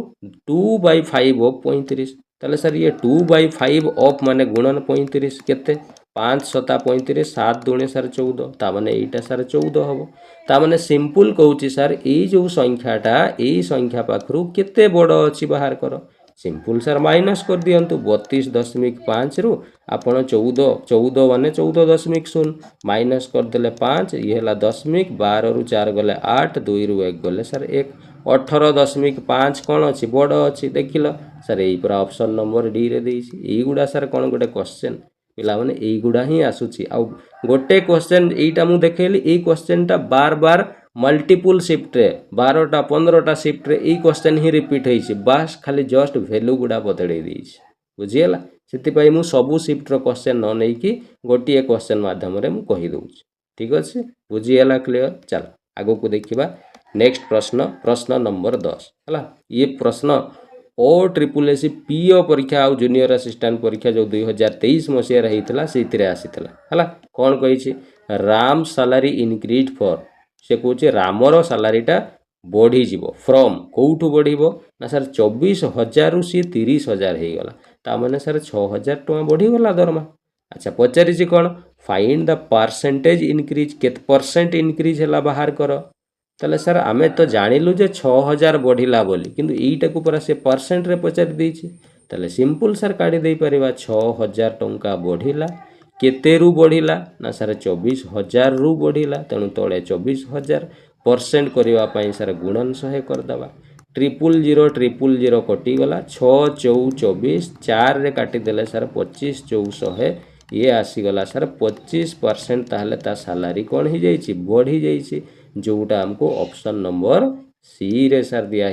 2/5 ऑफ 35 ताले सर ये 2/5 ऑफ माने गुणन 35 केते 5 7 35 7 दुणे सर 14 ता माने एईटा सर 14 हबो ता माने सिंपल कहूची सर ए जो संख्याटा ए संख्या पाखरु केते बड़ो अछि बाहर करो सिंपल सर माइनस कर दियंतु 32.5 रु आपण 14 माने 14.0 माइनस कर देले 5 ये हला दशमिक 12 रु 4 गले 8 2 रु 1 गले सर 1 18.5 कोन अछि बड़ अछि देखिलो सर एई पूरा ऑप्शन नंबर डी रे देइछि एई गुडा सर कोन गोटे क्वेश्चन पिला माने एई गुडा ही आसुछि आ गोटे क्वेश्चन एईटा मु देखेली एई क्वेश्चन टा बार बार मल्टीपल शिफ्ट रे 12टा 15टा शिफ्ट रे एई क्वेश्चन ही रिपीट हेछि बस खाली जस्ट वैल्यू गुडा बदलै देइछि बुझीगला से मु सबू शिफ्टर क्वेश्चन न नहीं कि गोटे क्वेश्चन माध्यम मु कही दउछि ठीक अच्छे बुझीगला क्लियर चल आगो को देखिबा नेक्स्ट प्रश्न प्रश्न नंबर 10 है ये प्रश्न ओ ट्रिपल एस पीओ परीक्षा आउ जूनियर असिस्टेंट परीक्षा जो 2023 मसीह होता से आसीला है कौन कही राम सालारी इनक्रीज फॉर से कहे रामर सालारीटा बढ़ीज फ्रम कौटू बढ़ो ना सर 24,000 रु सी 30,000 हो गला ताने सर 6,000 टका बढ़ीगला दरमा अच्छा पचारि कौन फाइंड द परसेंटेज इनक्रीज केत परसेंट इनक्रीज है बाहर कर ताले सर आमे तो जानिलु जे 6,000 बढ़िला बोली किंतु एईटा को पूरा से परसेंट रे पचारि देछि ताले सिंपल सर काढी दे परिबा 6,000 टंका बढ़िला केते रु बढ़िला ना सर 24,000 रु बढ़िला तेणु तले 24,000 परसेंट करबा पई सर गुणन 100 कर दबा 000 कटिगला 6 4 24 4 रे काटी देले सर 25 400 ये आसीगला सर 25% ताहले ता सैलरी कौन हो जाइए बढ़ी जाइए जोटा हमको ऑप्शन नंबर सी रे सर दिया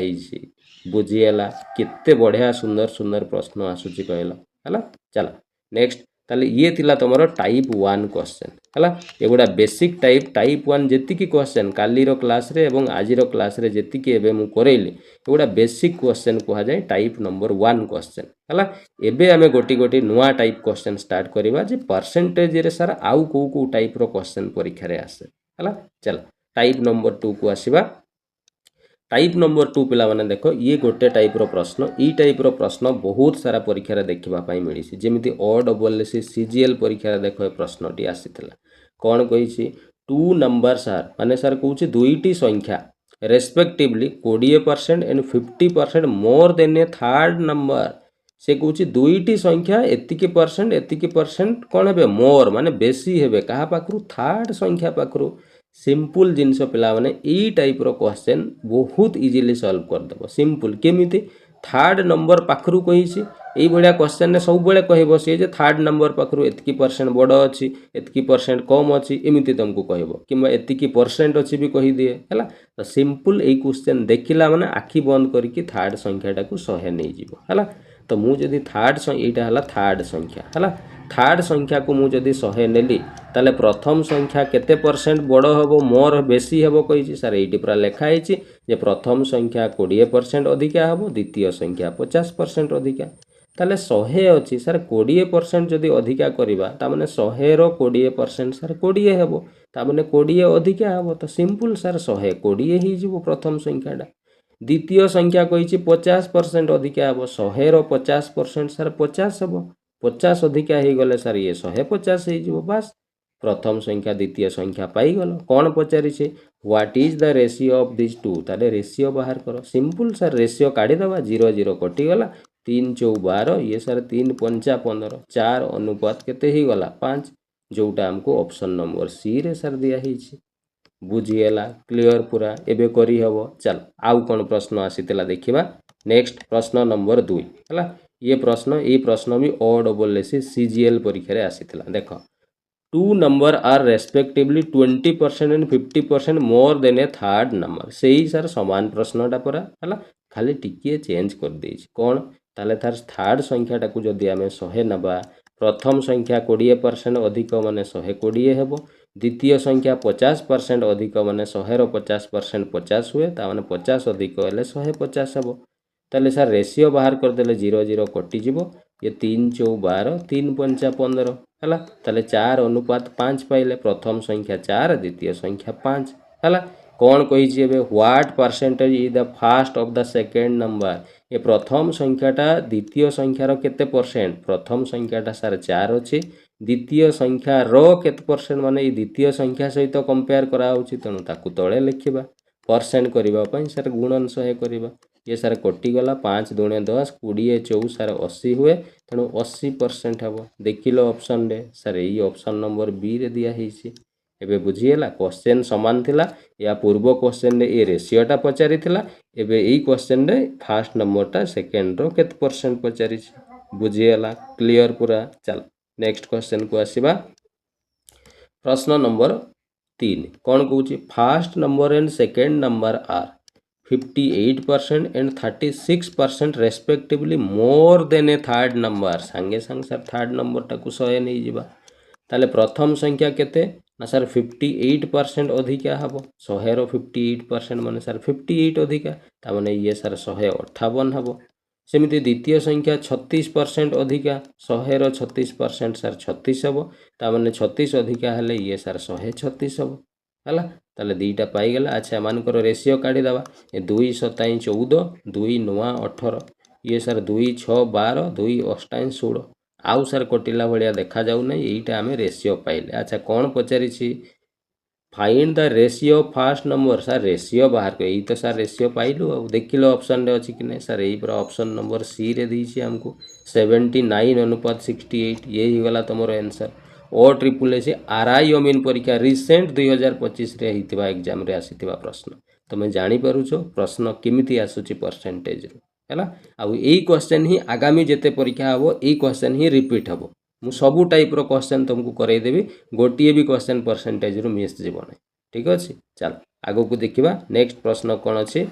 बुझीगला केते बढ़िया सुंदर सुंदर प्रश्न आसूची कहला है चल नेक्स्ट ताले ये थिला तुमर टाइप 1 क्वेश्चन है एगुड़ा बेसिक टाइप 1 जेतिकी क्वेश्चन कालीर क्लास रे एवं आजिर क्लास रे जेतिकी एबे मु करैली एगुड़ा बेसिक क्वेश्चन कहा जाए टाइप नंबर 1 क्वेश्चन है एबे आमे गोटी गोटी नुआ टाइप क्वेश्चन स्टार्ट करिबा जे परसेंटेज रे सर आउ को टाइप रो क्वेश्चन परीक्षा रे आसे है चल टाइप नंबर 2 को आसीबा टाइप नंबर 2 पिला माने देखो ये गोटे टाइप रो प्रश्न ई टाइप रो प्रश्न बहुत सारा परीक्षा रे देखिबा पाई मिलिसी जेमिति ओ डबल एस सीजीएल परीक्षा रे देखो प्रश्नटी आसीथिला कोन कहिछि 2 नंबर सर माने सर कहूछि दुईटी संख्या respectively 20% and 50% more than a third number से कहूछि दुईटी संख्या एतिकी परसेंट कोन हेबे मोर माने बेसी हेबे कहा पाखरु थर्ड संख्या पाखरु सिंपल जिनस पिला माने ई टाइप रो क्वेश्चन बहुत इजीली सॉल्व कर देबो सिंपल केमिति थर्ड नंबर पाखरु कहिछि एई बढिया क्वेश्चन ने सब बेले कहबो से जे थर्ड नंबर पाखरु एतकी परसेंट बड़ अछि एतकी परसेंट कम अछि एमिति तुमको कहबो किबा एतकी परसेंट अछि भी कहि दिए हला तो सिंपल एई क्वेश्चन देखिला माने आखि बंद करके थर्ड संख्याटा को 100 नै जिवो हला तो मु जदी थर्ड एटा हला थर्ड संख्या हला थर्ड संख्या को मु जदी 100 नेली ताले प्रथम संख्या केते परसेंट बड़ हेबो मोर बेसी हेबो कहिछि सर एइटी पूरा लेखा आइछि जे प्रथम संख्या 20% अधिका हेबो द्वितीय संख्या 50% अधिका ताले 100 अछि सर 20% जदी अधिका करिबा ता माने 100 रो 20% सर 20 हेबो ता माने 20 अधिका हेबो तो सिंपल सर 100 20 ही जिवो प्रथम संख्याटा द्वितीय संख्या कहिछि 50% अधिका हेबो 100 रो 50% सर 50 हेबो 50 अधिका ही गले सर ये 150 ही जिवो बस प्रथम संख्या द्वितीय संख्या पाई गलो कौन पचारि छे what is the ratio of this two ताले रेशियो बाहर करो सिंपल सर रेशियो काढी दबा 0 0 कटि गला 3 4 12 ये सर 3 5 15 4 अनुपात केते ही गला 5 जोटा हमको ऑप्शन नंबर सी रे सर दिया ही छी बुझीगला क्लियर पूरा एबे करी हबो चल आउ कोन प्रश्न आसीतला देखिबा नेक्स्ट प्रश्न नंबर 2 हला ये प्रश्न भी ओ डबल एस सीजीएल परीक्षा रे आसीतला देखो 2 number are respectively 20% and 50% more than a third number से ही सर समान प्रश्नटा परा हला खाली टिके चेंज कर देछि कोन ताले थार थर्ड संख्याटा को जदी आमे 100 नबा प्रथम संख्या 20% अधिक माने 120 हेबो द्वितीय संख्या 50% अधिक माने 100 रो 50% 50 हुए ता माने 50 अधिक हेले 150 हेबो ताले सर रेशियो बाहर कर देले 0 0 कटि जिवो ये 3 4 12 3 5 15 हला ताले 4 अनुपात 5 पाइले प्रथम संख्या 4 द्वितीय संख्या 5 हला कौन कहि जेबे what percentage is the first of the second number ये प्रथम संख्याटा द्वितीय संख्यार केते परसेंट प्रथम संख्याटा सर 4 अछि द्वितीय संख्या रो केते परसेंट माने ई द्वितीय संख्या सहित कंपेयर करा होछि तेनु ताकू तळे लिखिबा परसेंट करिबा पई सर गुणन 100 करिबा ये सर कटि गला 5 दुणे 10 20 4 सर 80 हुए तेणु 80% हेबो देखिलो ऑप्शन रे सर ई ऑप्शन नंबर बी रे दिया हेछि एबे बुझिएला क्वेश्चन समान थिला या पूर्व क्वेश्चन रे ए रेशियोटा पचारि थिला एबे ई क्वेश्चन रे फर्स्ट नंबरटा सेकंड रो केते परसेंट पचारि छी बुझिएला क्लियर पूरा चल नेक्स्ट क्वेश्चन को आसीबा प्रश्न नंबर 3 कौन कहूछि first number and second number are 58% and 36% respectively more than a third number सांगे सांग सर थर्ड नंबर टाकू 100 नहीं जिबा ताले प्रथम संख्या केते ना सर 58% अधिका हबो 100 रो 58% माने सर 58 अधिका ता माने ये सर 158 हबो सेमिति द्वितीय संख्या 36% अधिका 100 रो 36% सर 36 हबो ता माने 36 अधिका हेले ये सर 136 हबो हला ताले दीटा पाई गला अच्छा मानकर रेशियो काढी दबा ए 2 27 14 2 9 18 ये सर 2 6 12 2 8 16 आउ सर कटिला भलिया देखा जाउ नै एइटा आमे रेशियो पाइले अच्छा कोन पचारि छी find the ratio first number sir ratio बाहर को एई तो सर रेशियो पाइलु आ देखिलो ऑप्शन रे अछि कि नै सर एई पर ऑप्शन नंबर सी रे दी छी हमको 79 अनुपात 68 ये ही गला तमरो आंसर ओ ट्रिपल एस आरआई अमीन परीक्षा रिसेंट 2025 रे हितबा एग्जाम रे आसीतिबा प्रश्न तमे जानि पारुछो प्रश्न केमिति आसुची परसेंटेज रे हैला आ एई क्वेश्चन ही आगामी जेते परीक्षा हबो एई क्वेश्चन ही रिपीट हबो मु सबु टाइप रो क्वेश्चन तुमको करई देबी गोटिए भी क्वेश्चन परसेंटेज रो मिस जीवो नै ठीक अछि चल आगो को देखिबा नेक्स्ट प्रश्न कोन अछि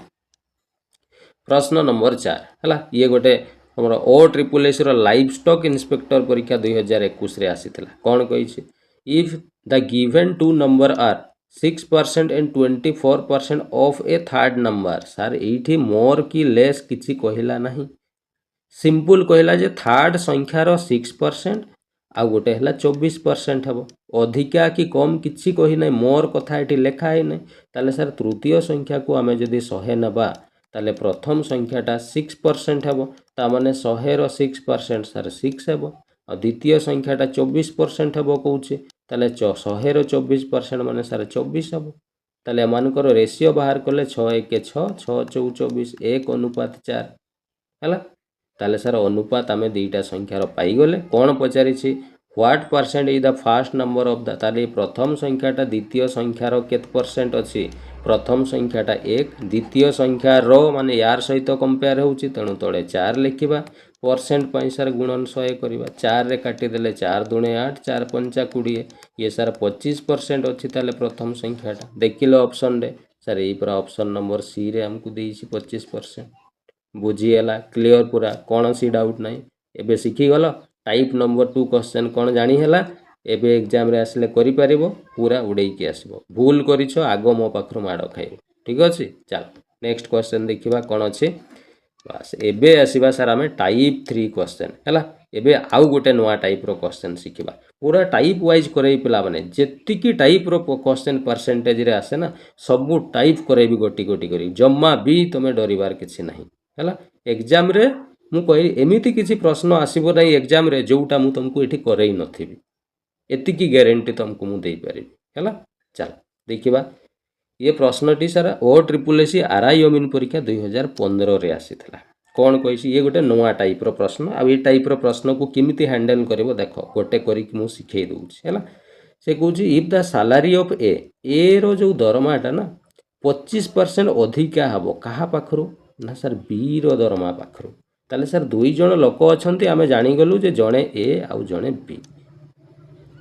प्रश्न नंबर 4 हैला ये गोटे हमर ओ ट्रिपल एस रो लाइव स्टॉक इंस्पेक्टर परीक्षा 2021 रे आसीतला कोन कहि छी if the given two number are 6% and 24% of a third number sir एठी मोर की लेस किछि कहिला नाही सिंपल कहिला जे थर्ड संख्या रो 6% आ गोटे हला 24% हबो अधिका कि कम किछि कहि नै मोर कथा एठी लेखा है नै ताले सर तृतीय संख्या को आमे जदी 100 नबा ताले प्रथम संख्याटा 6% हबो ता माने 100 रो 6% सर 6 हबो आ द्वितीय संख्याटा 24% हबो कहूचे ताले 100 रो 24% माने सर 24 हबो ताले मानकर रेशियो बाहर करले 6 1 6 6 4 24 1 अनुपात 4 हला ताले सर अनुपात आमे दुईटा संख्यार पाई गले कोन पचारि छी what percent is the first number of the ताले प्रथम संख्याटा द्वितीय संख्यार केत परसेंट अछि प्रथम संख्याटा 1 द्वितीय संख्या रो माने यार सहित कंपेयर होउची तणु तळे 4 लिखिबा परसेंट पई सर गुणन 100 करिबा 4 रे काटी देले 4 दुणे 8 4 पंचा 20 ये सर 25% अछि ताले प्रथम संख्याटा देखिलो ऑप्शन रे सर एई पर ऑप्शन नंबर सी रे हमकु देइछि 25% बुझीगला क्लियर पूरा कौन सी डाउट नहीं एबे शिखी गल टाइप नंबर 2 क्वेश्चन कौन जानी हैला एबे एग्जाम रे आसले करि परिबो पूरा उड़ेई के आसीबो भूल करिछो आगो मो पाखरो माडो खाइबो ठीक अछि चल नेक्स्ट क्वेश्चन देखिबा कौन अछि बस एबे आसीबा सर हमें टाइप 3 क्वेश्चन हैला एबे आउ गोटे नवा टाइप रो क्वेश्चन शिखिबा पूरा टाइप वाइज करई पिला माने जेति की टाइप रो क्वेश्चन परसेंटेज रे आसे ना सब टाइप करैबी गोटी गोटी करी जम्मा भी तमे डरिबार किछि नाही हैला एग्जाम रे मु कहि एमिति किछि प्रश्न आसीबो नै एग्जाम रे जोटा मु तुमको एठी करई नथिबी एति की गारंटी तुमको मु देई परिबी हैला चल देखिबा ये प्रश्नटी सर ओ ट्रिपल एस आरआई अमीन परीक्षा 2015 रे आसीथला कोन कहिसी ये गोटे नवा टाइप रो प्रश्न आ ए टाइप रो प्रश्न को किमिति हैंडल करबो देखो गोटे करी कि मु सिखै दउछि हैला से कहूछि इफ द सैलरी ऑफ ए रो जो दरमाटा ना 25% अधिका हबो कहा पाखरो ना सर बी रो दरमा पाखरो ताले सर दुई जण लोक अछंती आमे जानि गलु जे जणे ए आउ जणे बी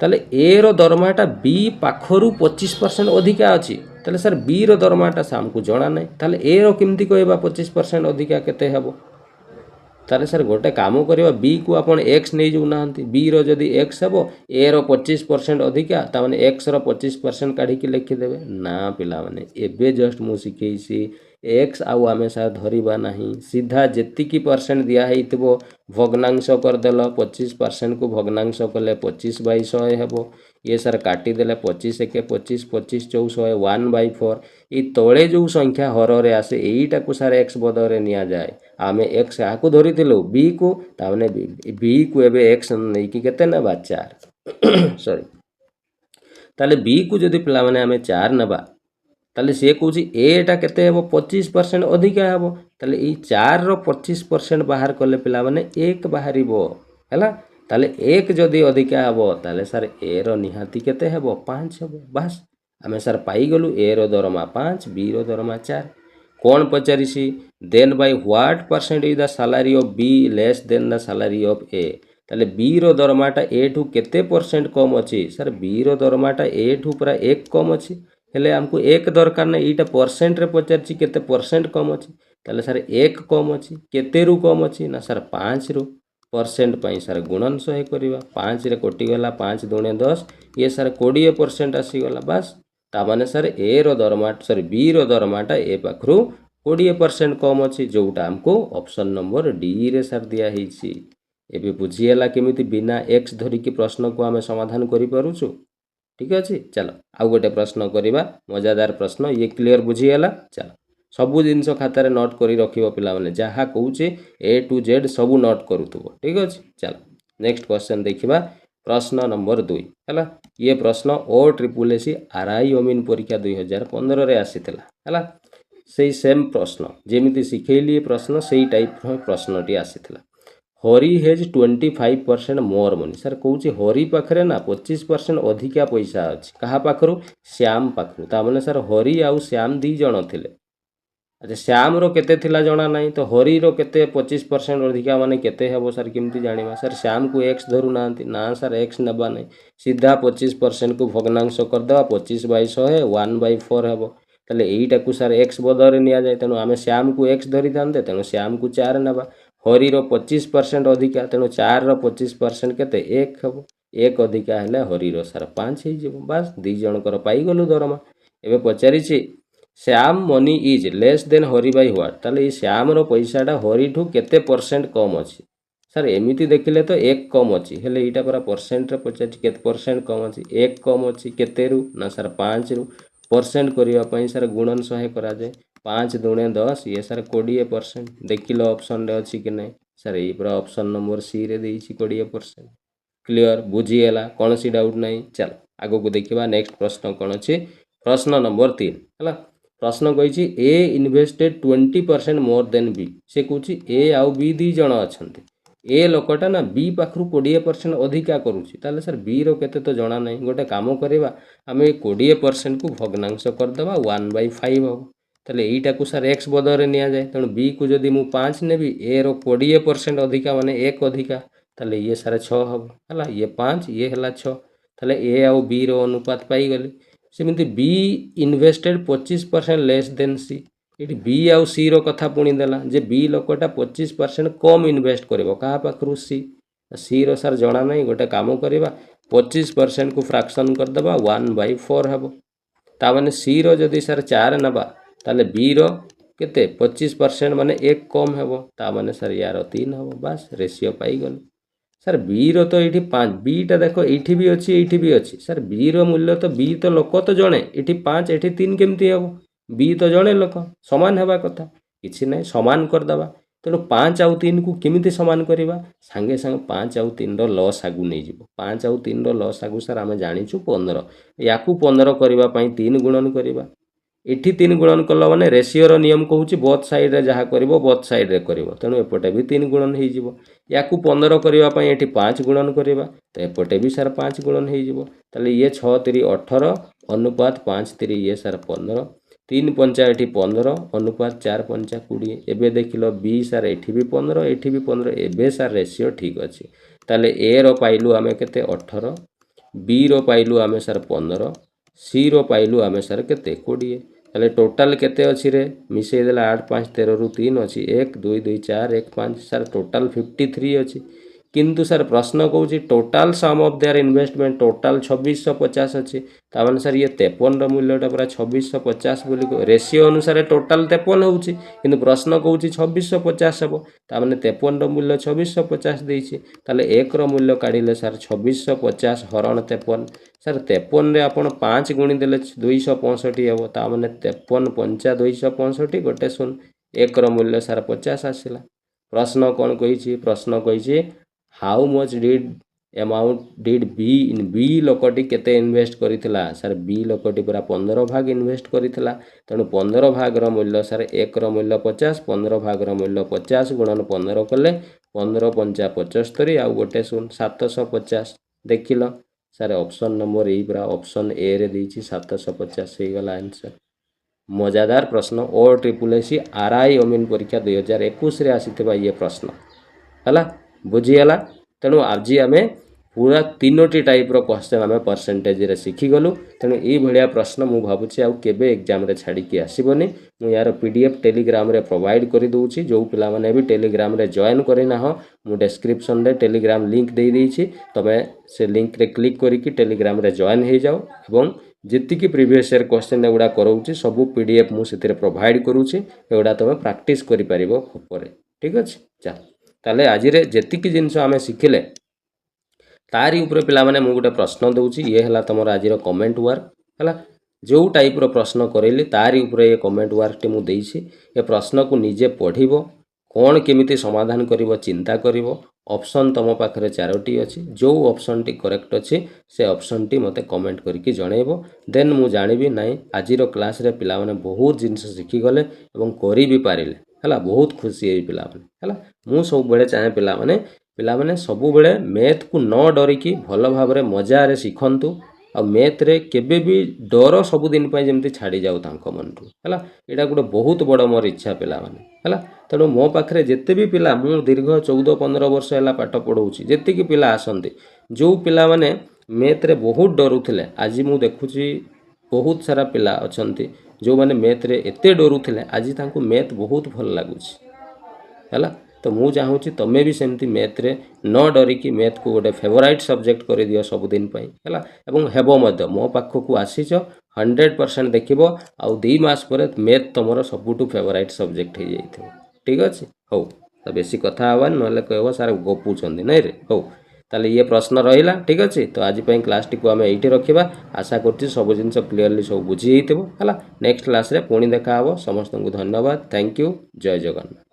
ताले ए रो दरमाटा बी पाखरु 25% अधिका अछि ताले सर बी रो दरमाटा सामको जणा नै ताले ए रो किमती कहबा 25% अधिका केते हबो ताले सर गोटे काम करबा बी को आपण x नै जउ नाहंती बी रो जदी x हबो ए रो 25% अधिका ता माने x रो 25% काढी के लिखि देबे ना पिला माने एबे जस्ट मु सिखैसी x आउ आमे सा धरिबा नाही सीधा जेति की परसेंट दिया हेइतबो भग्नांश कर देलो 25% को भग्नांश कले 25/100 हेबो ये सर काटी देले 25 के 25 25 400 1/4 ई तळे जो संख्या हर रे आसे एईटा को सर x बदरे निया जाय आमे x आकु धरितिलो b को ताने b को एबे x नै की केते नेबा 4 सॉरी ताले b को जदी पिला माने आमे 4 नेबा ताले से कहूछि एटा केते हेबो 25% अधिका हेबो ताले ई 4 रो 25% बाहर करले पिला माने 1 बाहरिबो हैला ताले 1 जदी अधिका हेबो ताले सर ए रो निहाती केते हेबो 5 हेबो बस हमें सर पाई गलु ए रो दरमा 5 बी रो दरमा 4 कोन पचारिसी then by what percent is the salary of B less than the salary of A ताले बी रो दरमाटा ए ठू केते परसेंट कम अछि सर बी रो दरमाटा ए ठू पूरा 1 कम अछि हेले आमको एक दरकार ना एटा परसेंट रे पचारछि केते परसेंट कम अछि ताले सर एक कम अछि केते रु कम अछि ना सर 5 रु परसेंट पई सर गुणन 100 करबा 5 रे कोटि गला 5 दुणे 10 ये सर 20% आसी गला बस ता माने सर ए रो दरमा सर बी रो दरमाटा ए पाखरु 20% कम अछि जोटा हमको ऑप्शन नंबर डी रे सर दिया हिछि एबे बुझिएला केमिति बिना एक्स धरिकी प्रश्न को आमे समाधान करि पारुछु ठीक अछि चलो आउ गोटे प्रश्न करिबा मजादार प्रश्न ये क्लियर बुझिएला चलो सबु जिंस खातारे नोट करी रखिबो पिला माने जहा कहूचे ए टू जेड सबु नोट करूथबो ठीक अछि चलो नेक्स्ट क्वेश्चन देखिबा प्रश्न नंबर 2 हला ये प्रश्न ओ ट्रिपल एसी आरआई ओमिन परीक्षा 2015 रे आसीतला हला सेही सेम प्रश्न जेमिति सिखेली प्रश्न सेही टाइप रो प्रश्नटी आसीतला हरी हेज 25% मोर मनी सर कहूँ हरी पाखे ना 25% अधिका पैसा अच्छी क्या पाखु श्याम पाखु ताने सर हरी आउ श्याम दी जन थे अच्छा श्याम रो केते थिला जना नहीं तो हरी रो केते 25% अधिका माने केते हेबो सर केमती जानिबा सर श्याम को एक्स धरू नांती ना सर एक्स नबा नहीं सीधा 25% को भग्नांश कर देबा 25/100 1/4 हेबो ताले एईटा को सर एक्स बदर निया जाय तेनु आमे श्याम को एक्स धरी थांते तेनु श्याम को 4 नबा हरी रो 25% अधिका तेनु 4 रो 25% केते 1 हेबो 1 अधिका हेले हरी रो सर 5 हे जेबो बस दी जनकर पाई गलु दरमा एबे पचारिछि Shyam money is less than Hari by what ताले श्याम रो पैसाटा हरी ठू केते परसेंट कम अछि सर एमिति देखिले तो 1 कम अछि हेले एटा पूरा परसेंट रे पचाछि केते परसेंट कम अछि 1 कम अछि केते रु ना सर 5 रु परसेंट करिया पई सर गुणन 100 करा जाय 5 दुणे 10 ये सर 20% देखिलो ऑप्शन रे अछि कि नै सर ए पूरा ऑप्शन नंबर सी रे देइछि 20% क्लियर बुझिएला कोनसी डाउट नै चल आगो को देखिबा नेक्स्ट प्रश्न कोन अछि प्रश्न नंबर 3 हला प्रश्न कही ए इन्वेस्टेड 20% मोर देन बी से कौच ए आउ बी दी जन अच्छा ए लोकटा ना बी पाखु 20% अधिका करुच्ची ताले सर बी रो केते तो जना नहीं गोटे काम करवा आम 20% को भग्नांश करदेवा 1/5 हम ताले एटा को सर एक्स बदर निया जाए तेणु बी को जदि मु 5 नेबी ए रो 20% अधिका माने 1 अधिका ताले ये सर 6 हम हला ये 5 ये हला 6 ताले ए आउ बी रो अनुपात पाई गले सेमती बी इन्वेस्टेड 25% लेस देन सी ये बी आउ सी रो कथा पुणी देला जे बी लोकटा 25% कम इन्वेस्ट करिवो कहा पाखरु सी रो सर जना नहीं गोटे काम करवा 25% को फ्रैक्शन कर देबा 1/4 हेबो ता माने सी रो जदी सर 4 नबा ताले बी रो केते 25% माने 1 कम हेबो ता माने सर यार 3 हेबो बस रेशियो पाई गल सर बी रो तो ये 5 बीटा देख ये भी अच्छी ये भी अच्छी सर बी रो मूल्य तो बी तो लोक तो जड़े ये 5 ये 3 केमती हम बी तो जड़े लोक सामान हेबा कथा किसी ना सामान करदे तेणु 5 आउ 3 को केमिति सामान करवा सांगे सांगे 5 आउ 3 रो लॉस आगु नहीं जीवो 5 आउ 3 रो लॉस आगु सर आमे जानिछु 15 याकू 15 करबा पई 3 गुणन करवा एठी 3 गुणन कला माने रेशियो रो नियम कहूची बोथ साइड रे जहा करबो बोथ साइड रे करबो तेणु एपटे भी 3 गुणन हे जीवो याकू 15 करबा पई एठी 5 गुणन करबा तो एपटे भी सर 5 गुणन हे जीवो ताले ये 6 3 18 अनुपात 5 3 ये सर 15 3 पंचा एठी 15 अनुपात 4 पंचा 20 एबे देखिलो बी सर एठी भी 15 एठी भी 15 एबे सर रेशियो ठीक अछि ताले ए रो पाइलु आमे केते 18 बी रो पाइलु आमे सर 15 सी रो पाइलु आमे सर केते 20 ताले टोटल केते अछि रे मिसै देला 8 5 13 रु 3 अछि 1 2 2 4 1 5 सर टोटल 53 अछि किंतु सर प्रश्न कहूँ total sum of their investment total 2650 अच्छी ताମାନେ सर ये 53 रो मूल्यटा पूरा 2650 बोली रेशियो अनुसार टोटाल 53 होउची किंतु प्रश्न कहूँ 2650 हेबो ताମାନେ 53 रो मूल्य 2650 देइछि ताले 1 रो मूल्य काढिले सर 2650 हरण 53 सर 53 रे आपण 5 गुणी देले 265 हेबो ताମାନେ 53 पंचा 265 गोटे सुन 1 रो मूल्य सर 50 आसिला प्रश्न कोन कहिछि प्रश्न कहिछि how much amount did B in B लोकटी केते इन्वेस्ट करितला सर बी लोकटी पूरा 15 भाग इन्वेस्ट करितला तेणु 15 भाग रो मूल्य सर 1 रो मूल्य 50 15 भाग रो मूल्य 50 गुणन 15 कले 15 पंचा 75 आउ गोटे सुन 750 देखिलो सर ऑप्शन नंबर ए पूरा ऑप्शन ए रे देछि 750 हे गला आंसर मजादार प्रश्न ओ ट्रिपल एसी आरआई ओमिन परीक्षा 2021 रे आसीथिबा ये प्रश्न हला बुझियला तेणु आज आम पूरा तीनोटी टाइप्र क्वेश्चन आम परसेंटेज रे शिखीगलु तेणु ये प्रश्न मुझे भावुँ आउ केबे एग्जाम रे छाड़ी आसबनी मु यार पीडीएफ टेलीग्राम रे प्रोवाइड कर दूची जो पिला माने भी टेलीग्राम रे जॉइन करना हो मु डिस्क्रिप्शन रे टेलीग्राम लिंक दे देइछि तबे से लिंक रे क्लिक करिकि टेलीग्राम रे जॉइन हो जाओ एवं जितकी प्रीवियस ईयर क्वेश्चन एगुड़ा कराऊँ सब पीडीएफ मुझे प्रोवाइड करूँगी एगुड़ा तुम प्रैक्टिस करिपारिबो पर ठीक अच्छे चल ताले आज जेतिकी जिनस आम शिखिले तारी उपरे पिला माने मु गोटे प्रश्न दूची ये हला तुम आज कमेंट वर्क है जो टाइप्र प्रश्न करेली तारी उपरे ये कमेंट वर्क टी मुझे ये प्रश्न को निजे पढ़िबो कौन केमिति समाधान करिवो चिंता करिवो ऑप्शन तुम पाखरे 4टी अच्छी जो ऑप्शन टी करेक्ट अच्छी से ऑप्शन टी मते कमेंट करके जनइबो देन मु जानिबी नाई आजिरो क्लास रे पिला माने बहुत जिनस शिखी गले एवं करि भी पारिले हला बहुत खुशी है पिला माने हला मु सब बेले चाहे पिला माने सब बेले मैथ को न डरिकी भल भाव रे मजा रे शिखंतु आ मैथ रे केबे भी डर सब दिन पय जेमति छाड़ी जाऊ तांको मनरु हला एटा गुटे बहुत बड़ मोर इच्छा पिला माने हला तेणु मो पाखे जिते भी पिला मु दीर्घ 14-15 वर्ष है पाठ पढ़ाऊँगी जी पिला आसती जो पिला माने मैथ रे बहुत डरुले आज मु देखुची बहुत सारा पिला अच्छा जो माने मैथ रे एते डरुले आज तांको मैथ बहुत भल लगुच है तो मु चाहूँगी तुम्हें भी सेमती मैथ रे न डरिकी मैथ को गोटे फेवराइट सब्जेक्ट कर दियो सबुदिन है एवं हेबो मध्य मो पाखक आसीच 100% देखिबो आउ 2 मास पर मैथ तुमर सबुठु फेवराइट सब्जेक्ट हो जाइथिबो ठीक अच्छे हौ तो बेसी कथा हवान ना कह सार गपुंट नहीं रे हौ ताले ये प्रश्न रहा ठीक अच्छे तो आज क्लास टी आम ये रखा आशा कर सब जिन क्लीयरली सब बुझी है नेक्स्ट क्लास रे पुणी देखा समस्त को धन्यवाद थैंक यू जय जगन्नाथ।